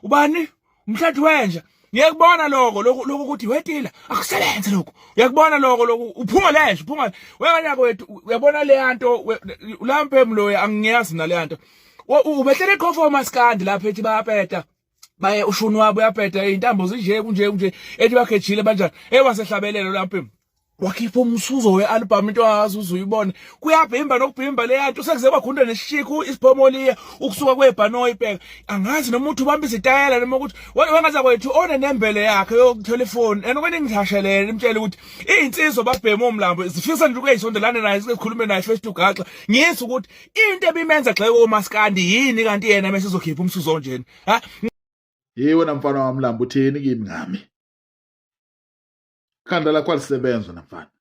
ubani umhlathi wenja ngiyakubona lokho ukuthi wetila akusebenze lokho uyakubona lokho uphuma lesho uphuma wena kwethu uyabona le yanto ulamphem lo angiyazi na le yanto ubethele iqhofo maskandi lapha ethi bayapeta baye ushuni wabo uyapeta intambo zinje kunje ethi bakhejile banjani wasehlabelelo lapha wakhipha umsuzo we-album into wazi uzuyibona kuyabhimba nokubhimba le yanto sekuze kwakhunda neshiku isiphomoliya ukusuka kwebhano ibheka angazi noma uthi ubamba izitayela noma ukuthi wengaza kwethu one nembele yakhe yotelefoni and kwena ngihashelele imtshele ukuthi izinsizwa babhema umlambo zifisa nje ukuyisondelana naye sikhulume naye face to gaxa ngiyisa ukuthi into ebimenza gxeke omaskandi yini kanti yena bese ezokhipha umsuzo njeni ha wena mfana wamlambo uthini kimi ngami khanda lakho alisebenza namfana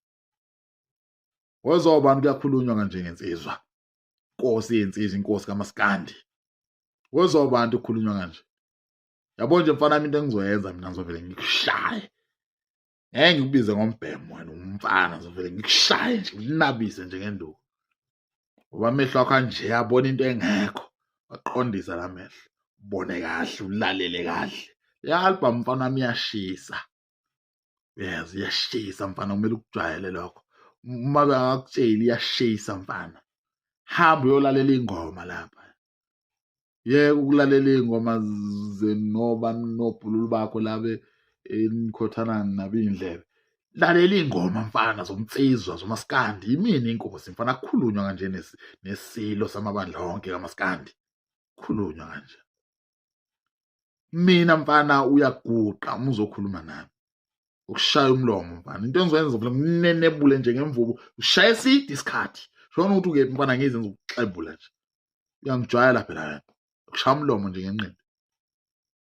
wazoba abantu kuyakhulunywa kanje ngensizwa inkosi yensizwa inkosi kaMaskandi wazoba abantu ukukhulunywa kanje yabo nje mfana into engizoyenza mina ngizovela ngikushaye ngikubize ngombhemo wena umfana ngizovela ngikushaye nje nginabise nje ngenduku ngoba amehlo akho kanje yabona into engekho waqondisa lamehlo ubone kahle ulalele kahle le album mfana wami iyashisa. Yes, iyashisa mfana kumele ukujwayele lokho. Uma bengakutsheli iyashisa mfana. Hamba uyolalela ingoma lapha. Ukulalela ingoma zenoba nobhululu bakho labe enikhothana nabindlebe. Lalela ingoma mfana zomtsizwa zomaskandi. Yimini inkosi mfana kukhulunywa kanje nesilo samabandla onke kaMaskandi. Kukhulunywa kanje. Mina mfana uyaguqa uma uzokhuluma nami. Ukushaya umlomo mfana into engizoyenza vele nginenebule nje ngemvubu ushaye sidi isikhathi shona ukuthi uke mfana ngizenza ukuxebula nje uyangijwayela phela wena ukushaya umlomo nje ngenqindi.